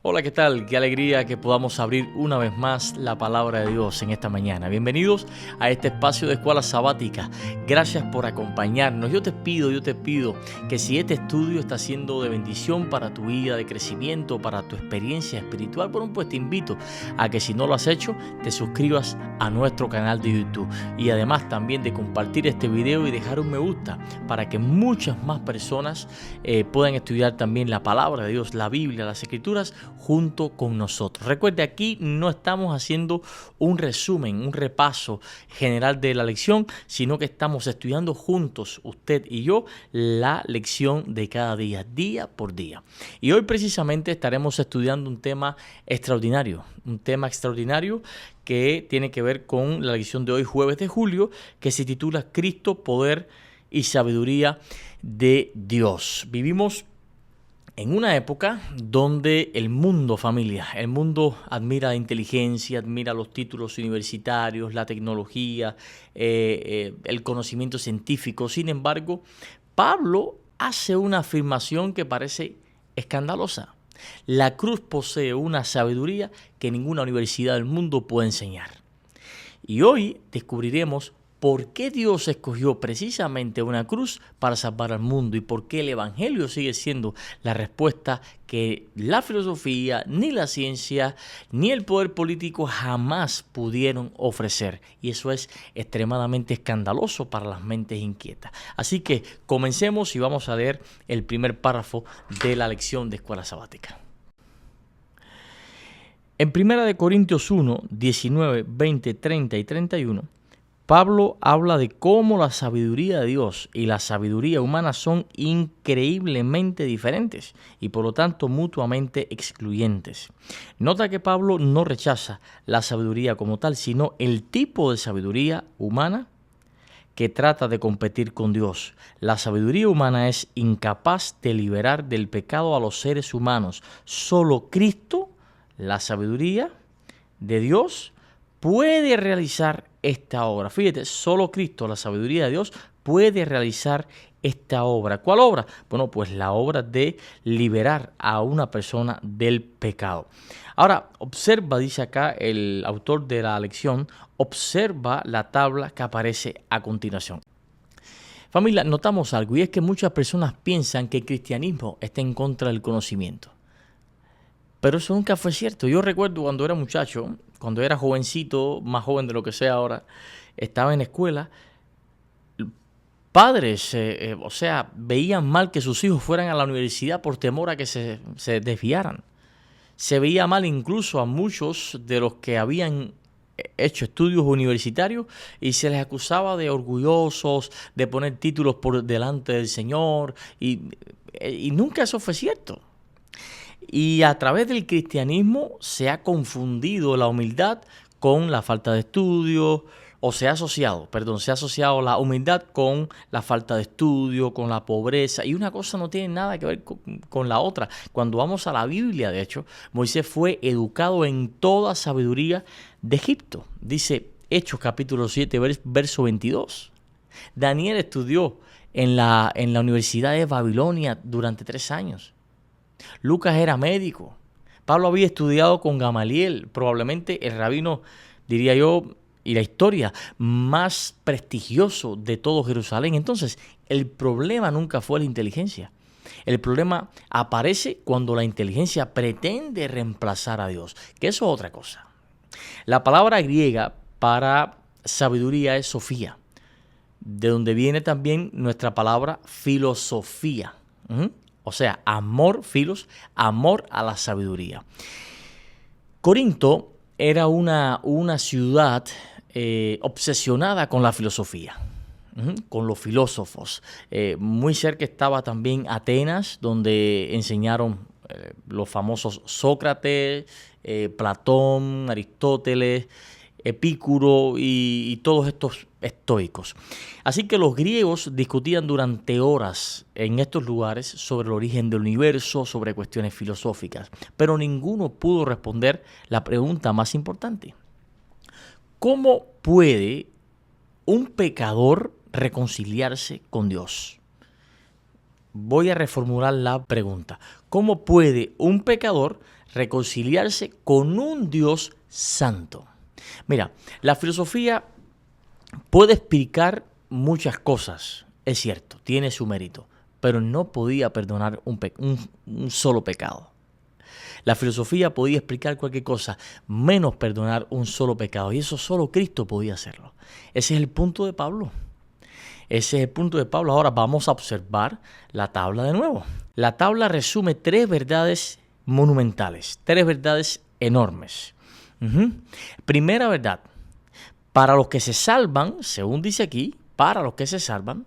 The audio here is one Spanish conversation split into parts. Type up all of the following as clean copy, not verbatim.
Hola, ¿qué tal? Qué alegría que podamos abrir una vez más la palabra de Dios en esta mañana. Bienvenidos a este espacio de Escuela Sabática. Gracias por acompañarnos. Yo te pido que si este estudio está siendo de bendición para tu vida, de crecimiento, para tu experiencia espiritual, bueno, pues te invito a que si no lo has hecho, te suscribas a nuestro canal de YouTube. Y además también de compartir este video y dejar un me gusta para que muchas más personas puedan estudiar también la palabra de Dios, la Biblia, las Escrituras, junto con nosotros. Recuerde, aquí no estamos haciendo un resumen, un repaso general de la lección, sino que estamos estudiando juntos, usted y yo, la lección de cada día, día por día. Y hoy precisamente estaremos estudiando un tema extraordinario que tiene que ver con la lección de hoy, jueves de julio, que se titula Cristo, Poder y Sabiduría de Dios. Vivimos en una época donde el mundo, familia, el mundo admira la inteligencia, admira los títulos universitarios, la tecnología, el conocimiento científico. Sin embargo, Pablo hace una afirmación que parece escandalosa. La cruz posee una sabiduría que ninguna universidad del mundo puede enseñar. Y hoy descubriremos por qué Dios escogió precisamente una cruz para salvar al mundo y por qué el Evangelio sigue siendo la respuesta que la filosofía, ni la ciencia, ni el poder político jamás pudieron ofrecer. Y eso es extremadamente escandaloso para las mentes inquietas. Así que comencemos y vamos a leer el primer párrafo de la lección de Escuela Sabática. En 1 Corintios 1, 19, 20, 30 y 31, Pablo habla de cómo la sabiduría de Dios y la sabiduría humana son increíblemente diferentes y por lo tanto mutuamente excluyentes. Nota que Pablo no rechaza la sabiduría como tal, sino el tipo de sabiduría humana que trata de competir con Dios. La sabiduría humana es incapaz de liberar del pecado a los seres humanos. Solo Cristo, la sabiduría de Dios, puede realizar esta obra. Fíjate, solo Cristo, la sabiduría de Dios, puede realizar esta obra. ¿Cuál obra? Bueno, pues la obra de liberar a una persona del pecado. Ahora, observa, dice acá el autor de la lección, observa la tabla que aparece a continuación. Familia, notamos algo, y es que muchas personas piensan que el cristianismo está en contra del conocimiento. Pero eso nunca fue cierto. Yo recuerdo cuando era muchacho, cuando era jovencito, más joven de lo que sea ahora, estaba en la escuela, padres, veían mal que sus hijos fueran a la universidad por temor a que se desviaran. Se veía mal incluso a muchos de los que habían hecho estudios universitarios y se les acusaba de orgullosos, de poner títulos por delante del Señor, y nunca eso fue cierto. Y a través del cristianismo se ha confundido la humildad con la falta de estudio, o se ha asociado la humildad con la falta de estudio, con la pobreza, y una cosa no tiene nada que ver con la otra. Cuando vamos a la Biblia, de hecho, Moisés fue educado en toda sabiduría de Egipto. Dice Hechos capítulo 7, verso 22. Daniel estudió en la Universidad de Babilonia durante 3 años. Lucas era médico. Pablo había estudiado con Gamaliel, probablemente el rabino, diría yo, y la historia más prestigioso de todo Jerusalén. Entonces, el problema nunca fue la inteligencia. El problema aparece cuando la inteligencia pretende reemplazar a Dios, que eso es otra cosa. La palabra griega para sabiduría es sofía, de donde viene también nuestra palabra filosofía. O sea, amor, amor a la sabiduría. Corinto era una ciudad obsesionada con la filosofía, con los filósofos. Muy cerca estaba también Atenas, donde enseñaron los famosos Sócrates, Platón, Aristóteles, Epicuro y todos estos estoicos. Así que los griegos discutían durante horas en estos lugares sobre el origen del universo, sobre cuestiones filosóficas, pero ninguno pudo responder la pregunta más importante. ¿Cómo puede un pecador reconciliarse con Dios? Voy a reformular la pregunta. ¿Cómo puede un pecador reconciliarse con un Dios santo. Mira, la filosofía puede explicar muchas cosas, es cierto, tiene su mérito, pero no podía perdonar un solo pecado. La filosofía podía explicar cualquier cosa, menos perdonar un solo pecado, y eso solo Cristo podía hacerlo. Ese es el punto de Pablo. Ese es el punto de Pablo. Ahora vamos a observar la tabla de nuevo. La tabla resume 3 verdades monumentales, 3 verdades enormes. Primera verdad, para los que se salvan, según dice aquí, para los que se salvan,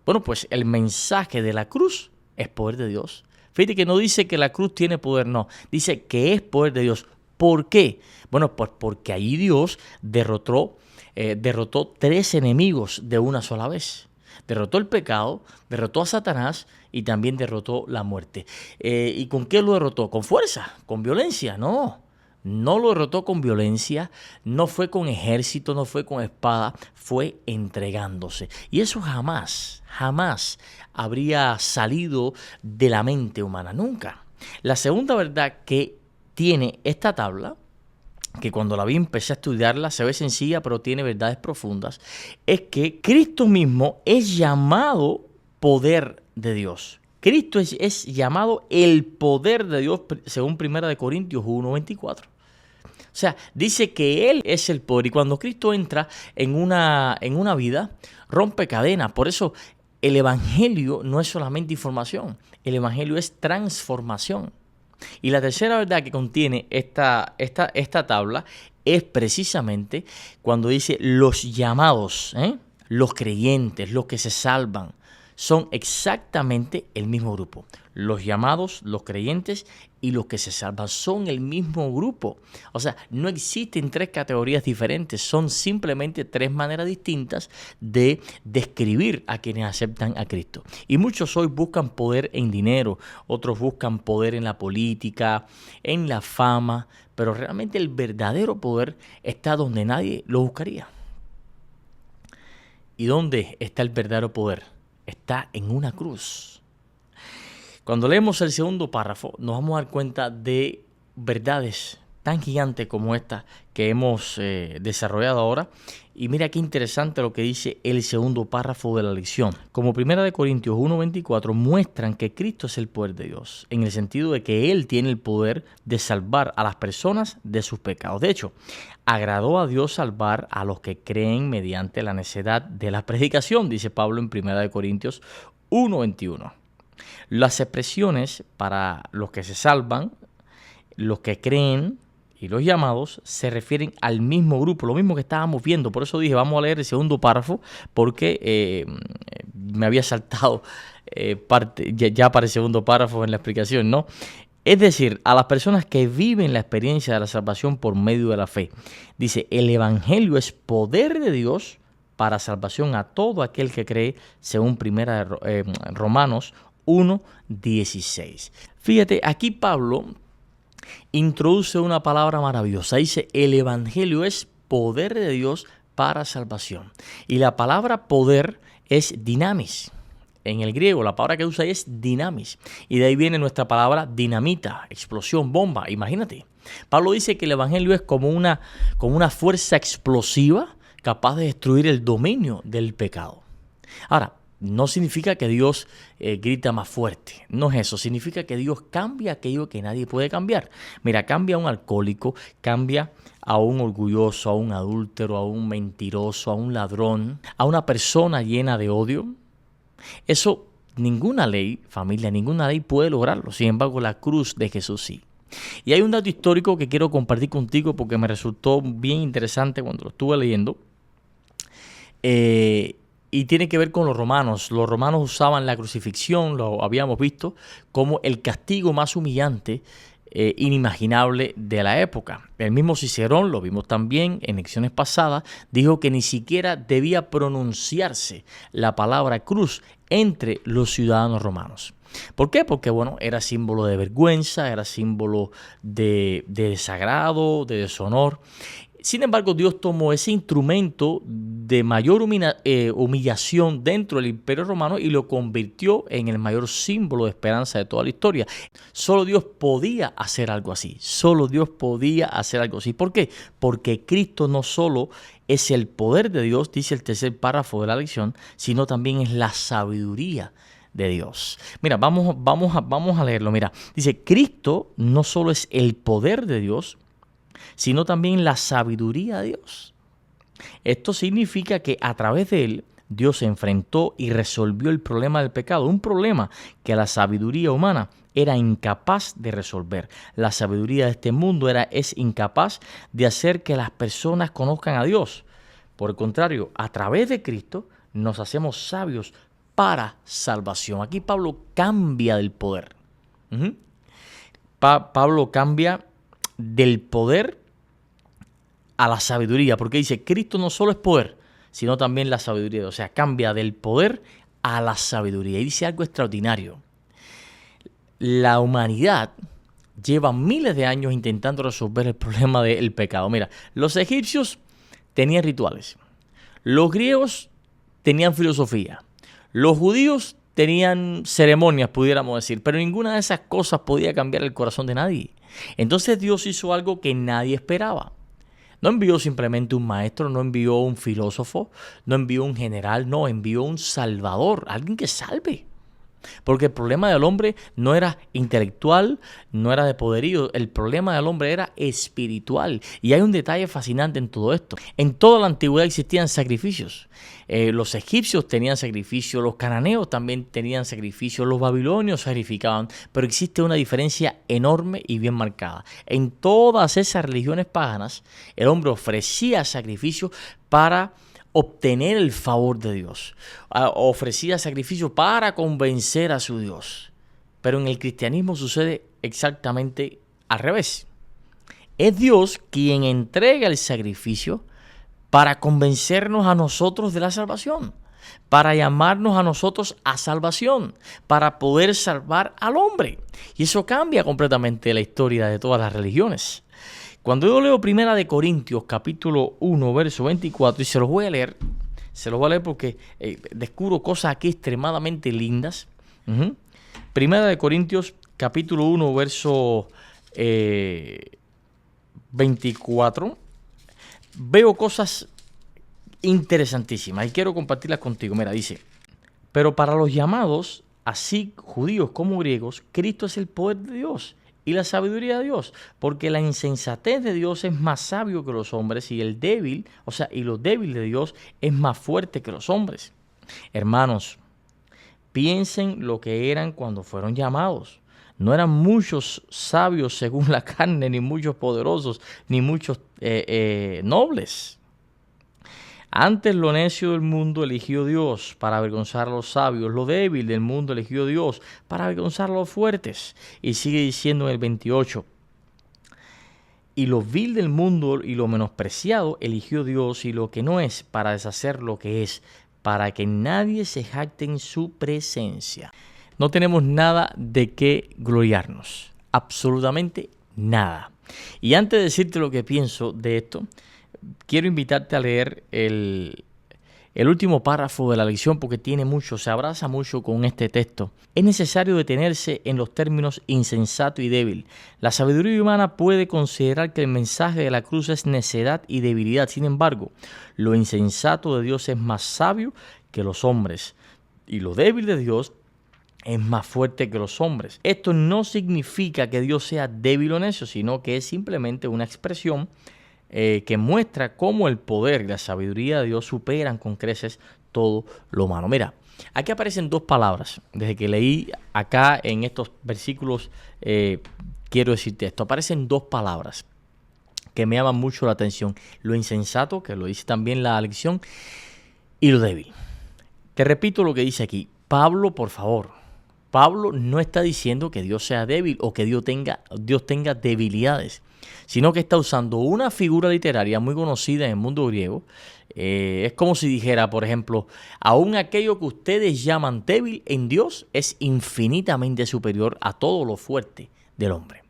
bueno, pues el mensaje de la cruz es poder de Dios. Fíjate que no dice que la cruz tiene poder, no, dice que es poder de Dios. ¿Por qué? Bueno, pues porque ahí Dios derrotó 3 enemigos de una sola vez. Derrotó el pecado, derrotó a Satanás y también derrotó la muerte. ¿Y con qué lo derrotó? ¿Con fuerza? ¿Con violencia? No. No lo derrotó con violencia, no fue con ejército, no fue con espada, fue entregándose. Y eso jamás habría salido de la mente humana, nunca. La segunda verdad que tiene esta tabla, que cuando la vi empecé a estudiarla, se ve sencilla, pero tiene verdades profundas, es que Cristo mismo es llamado poder de Dios. Cristo es llamado el poder de Dios, según 1 Corintios 1:24. O sea, dice que Él es el poder, y cuando Cristo entra en una vida, rompe cadenas. Por eso el Evangelio no es solamente información, el Evangelio es transformación. Y la tercera verdad que contiene esta tabla es precisamente cuando dice los llamados, los creyentes, los que se salvan, son exactamente el mismo grupo. Los llamados, los creyentes y los que se salvan son el mismo grupo. O sea, no existen 3 categorías diferentes, son simplemente 3 maneras distintas de describir a quienes aceptan a Cristo. Y muchos hoy buscan poder en dinero, otros buscan poder en la política, en la fama, pero realmente el verdadero poder está donde nadie lo buscaría. ¿Y dónde está el verdadero poder? Está en una cruz. Cuando leemos el segundo párrafo, nos vamos a dar cuenta de verdades tan gigantes como esta que hemos desarrollado ahora. Y mira qué interesante lo que dice el segundo párrafo de la lección. Como 1 Corintios 1:24 muestran que Cristo es el poder de Dios, en el sentido de que Él tiene el poder de salvar a las personas de sus pecados. De hecho, agradó a Dios salvar a los que creen mediante la necedad de la predicación, dice Pablo en 1 Corintios 1:21. Las expresiones para los que se salvan, los que creen y los llamados se refieren al mismo grupo, lo mismo que estábamos viendo. Por eso dije, vamos a leer el segundo párrafo, porque me había saltado parte ya para el segundo párrafo en la explicación, ¿no? Es decir, a las personas que viven la experiencia de la salvación por medio de la fe. Dice, el Evangelio es poder de Dios para salvación a todo aquel que cree, según Romanos 1:16. Fíjate, aquí Pablo introduce una palabra maravillosa. Dice, el Evangelio es poder de Dios para salvación. Y la palabra poder es dinamis. En el griego la palabra que usa ahí es dinamis. Y de ahí viene nuestra palabra dinamita, explosión, bomba. Imagínate. Pablo dice que el Evangelio es como una fuerza explosiva capaz de destruir el dominio del pecado. Ahora, no significa que Dios grita más fuerte, no es eso, significa que Dios cambia aquello que nadie puede cambiar. Mira, cambia a un alcohólico, cambia a un orgulloso, a un adúltero, a un mentiroso, a un ladrón, a una persona llena de odio. Eso ninguna ley, familia, ninguna ley puede lograrlo, sin embargo la cruz de Jesús sí. Y hay un dato histórico que quiero compartir contigo porque me resultó bien interesante cuando lo estuve leyendo. Y tiene que ver con los romanos. Los romanos usaban la crucifixión, lo habíamos visto, como el castigo más humillante, inimaginable de la época. El mismo Cicerón, lo vimos también en lecciones pasadas, dijo que ni siquiera debía pronunciarse la palabra cruz entre los ciudadanos romanos. ¿Por qué? Porque, bueno, era símbolo de vergüenza, era símbolo de desagrado, de deshonor. Sin embargo, Dios tomó ese instrumento de mayor humillación dentro del Imperio Romano y lo convirtió en el mayor símbolo de esperanza de toda la historia. Solo Dios podía hacer algo así. Solo Dios podía hacer algo así. ¿Por qué? Porque Cristo no solo es el poder de Dios, dice el tercer párrafo de la lección, sino también es la sabiduría de Dios. Mira, vamos a leerlo. Mira, dice, Cristo no solo es el poder de Dios, sino también la sabiduría de Dios. Esto significa que a través de él, Dios se enfrentó y resolvió el problema del pecado, un problema que la sabiduría humana era incapaz de resolver. La sabiduría de este mundo es incapaz de hacer que las personas conozcan a Dios. Por el contrario, a través de Cristo nos hacemos sabios para salvación. Aquí Pablo cambia del poder. Pablo cambia del poder a la sabiduría, porque dice, Cristo no solo es poder, sino también la sabiduría. O sea, cambia del poder a la sabiduría. Y dice algo extraordinario. La humanidad lleva miles de años intentando resolver el problema del pecado. Mira, los egipcios tenían rituales. Los griegos tenían filosofía. Los judíos tenían ceremonias, pudiéramos decir, pero ninguna de esas cosas podía cambiar el corazón de nadie. Entonces Dios hizo algo que nadie esperaba. No envió simplemente un maestro, no envió un filósofo, no envió un general, no, envió un salvador, alguien que salve. Porque el problema del hombre no era intelectual, no era de poderío, el problema del hombre era espiritual. Y hay un detalle fascinante en todo esto. En toda la antigüedad existían sacrificios. Los egipcios tenían sacrificios, los cananeos también tenían sacrificios, los babilonios sacrificaban, pero existe una diferencia enorme y bien marcada. En todas esas religiones paganas, el hombre ofrecía sacrificios para obtener el favor de Dios, ofrecía sacrificio para convencer a su Dios. Pero en el cristianismo sucede exactamente al revés. Es Dios quien entrega el sacrificio para convencernos a nosotros de la salvación, para llamarnos a nosotros a salvación, para poder salvar al hombre. Y eso cambia completamente la historia de todas las religiones. Cuando yo leo 1 Corintios capítulo 1, verso 24, y se los voy a leer porque descubro cosas aquí extremadamente lindas. 1 Corintios capítulo 1, verso 24, veo cosas interesantísimas y quiero compartirlas contigo. Mira, dice, pero para los llamados, así judíos como griegos, Cristo es el poder de Dios y la sabiduría de Dios, porque la insensatez de Dios es más sabio que los hombres y lo débil de Dios es más fuerte que los hombres. Hermanos, piensen lo que eran cuando fueron llamados. No eran muchos sabios según la carne, ni muchos poderosos, ni muchos nobles. Antes lo necio del mundo eligió Dios para avergonzar a los sabios. Lo débil del mundo eligió Dios para avergonzar a los fuertes. Y sigue diciendo en el 28. Y lo vil del mundo y lo menospreciado eligió Dios y lo que no es para deshacer lo que es, para que nadie se jacte en su presencia. No tenemos nada de qué gloriarnos. Absolutamente nada. Y antes de decirte lo que pienso de esto, quiero invitarte a leer el último párrafo de la lección porque tiene mucho, se abraza mucho con este texto. Es necesario detenerse en los términos insensato y débil. La sabiduría humana puede considerar que el mensaje de la cruz es necedad y debilidad. Sin embargo, lo insensato de Dios es más sabio que los hombres y lo débil de Dios es más fuerte que los hombres. Esto no significa que Dios sea débil o necio, sino que es simplemente una expresión que muestra cómo el poder y la sabiduría de Dios superan con creces todo lo humano. Mira, aquí aparecen dos palabras. Desde que leí acá en estos versículos, quiero decirte esto. Aparecen dos palabras que me llaman mucho la atención. Lo insensato, que lo dice también la lección, y lo débil. Te repito lo que dice aquí. Pablo, por favor, Pablo no está diciendo que Dios sea débil o que Dios tenga debilidades, sino que está usando una figura literaria muy conocida en el mundo griego. Es como si dijera, por ejemplo, aún aquello que ustedes llaman débil en Dios es infinitamente superior a todo lo fuerte del hombre.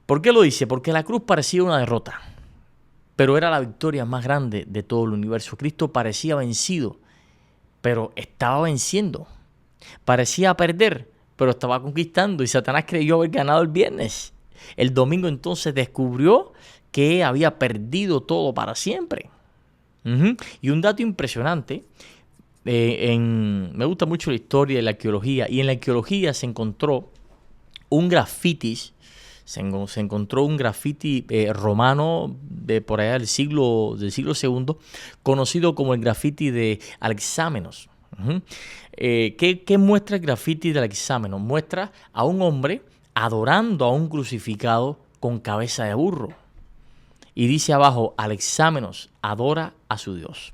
¿Por qué lo dice? Porque la cruz parecía una derrota. pero era la victoria más grande de todo el universo. Cristo parecía vencido, pero estaba venciendo. Parecía perder, pero estaba conquistando, y Satanás creyó haber ganado el viernes. El domingo entonces descubrió que había perdido todo para siempre. Y un dato impresionante, me gusta mucho la historia y la arqueología, y en la arqueología se encontró un grafiti, se encontró un grafiti romano de por allá del siglo II, conocido como el grafiti de Alexámenos. ¿Qué muestra el grafiti de Alexámenos? Muestra a un hombre adorando a un crucificado con cabeza de burro. Y dice abajo, Alexámenos adora a su Dios.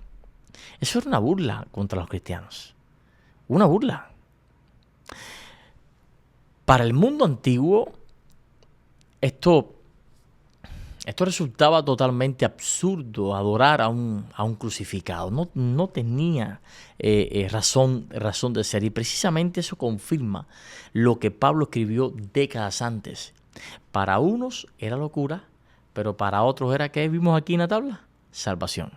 Eso era una burla contra los cristianos. Una burla. Para el mundo antiguo, esto resultaba totalmente absurdo, adorar a un crucificado. No tenía razón de ser. Y precisamente eso confirma lo que Pablo escribió décadas antes. Para unos era locura, pero para otros era, ¿qué vimos aquí en la tabla? Salvación.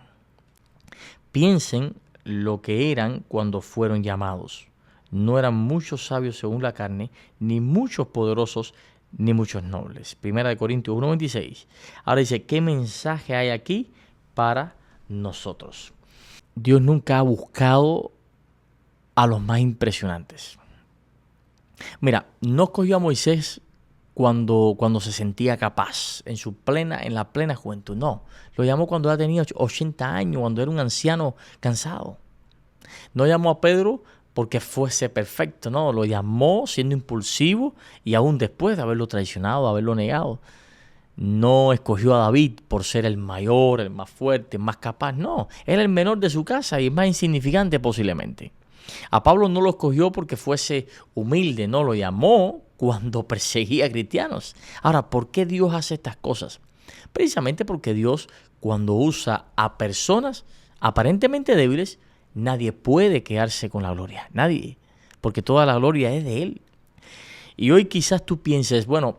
Piensen lo que eran cuando fueron llamados. No eran muchos sabios según la carne, ni muchos poderosos, ni muchos nobles. Primera de Corintios 1:26. Ahora dice, ¿qué mensaje hay aquí para nosotros? Dios nunca ha buscado a los más impresionantes. Mira, no escogió a Moisés cuando se sentía capaz, en la plena juventud. No, lo llamó cuando ya tenía 80 años, cuando era un anciano cansado. No llamó a Pedro porque fuese perfecto, no, lo llamó siendo impulsivo y aún después de haberlo traicionado, de haberlo negado. No escogió a David por ser el mayor, el más fuerte, el más capaz, no, era el menor de su casa y el más insignificante posiblemente. A Pablo no lo escogió porque fuese humilde, no, lo llamó cuando perseguía a cristianos. Ahora, ¿por qué Dios hace estas cosas? Precisamente porque Dios, cuando usa a personas aparentemente débiles, nadie puede quedarse con la gloria, nadie, porque toda la gloria es de Él. Y hoy quizás tú pienses, bueno,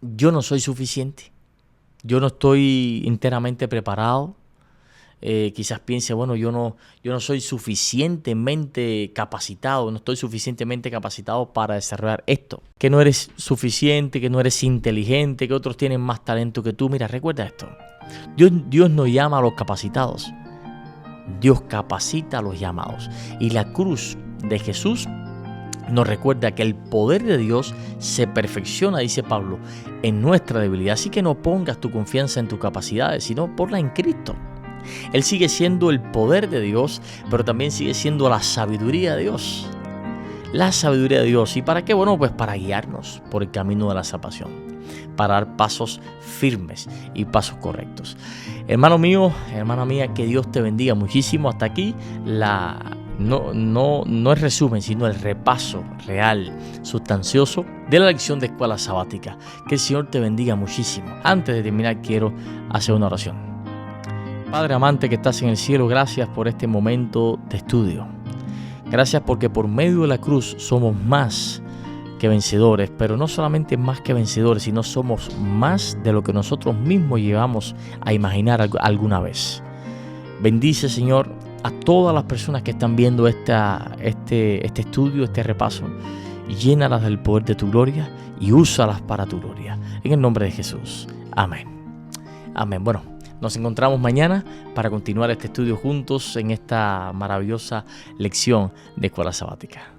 yo no soy suficiente, yo no estoy enteramente preparado. Quizás piense, bueno, yo no soy suficientemente capacitado, no estoy suficientemente capacitado para desarrollar esto. Que no eres suficiente, que no eres inteligente, que otros tienen más talento que tú. Mira, recuerda esto. Dios no llama a los capacitados. Dios capacita a los llamados. Y la cruz de Jesús nos recuerda que el poder de Dios se perfecciona, dice Pablo, en nuestra debilidad. Así que no pongas tu confianza en tus capacidades, sino ponla en Cristo. Él sigue siendo el poder de Dios, pero también sigue siendo la sabiduría de Dios. La sabiduría de Dios. ¿Y para qué? Bueno, pues para guiarnos por el camino de la salvación, para dar pasos firmes y pasos correctos. Hermano mío, hermana mía, que Dios te bendiga muchísimo. Hasta aquí no el resumen, sino el repaso real, sustancioso de la lección de escuela sabática. Que el Señor te bendiga muchísimo. Antes de terminar, quiero hacer una oración. Padre amante que estás en el cielo, gracias por este momento de estudio. Gracias porque por medio de la cruz somos más que vencedores, pero no solamente más que vencedores, sino somos más de lo que nosotros mismos llevamos a imaginar alguna vez. Bendice, Señor, a todas las personas que están viendo este estudio, este repaso, y llénalas del poder de tu gloria y úsalas para tu gloria. En el nombre de Jesús. Amén. Amén. Bueno, nos encontramos mañana para continuar este estudio juntos en esta maravillosa lección de escuela sabática.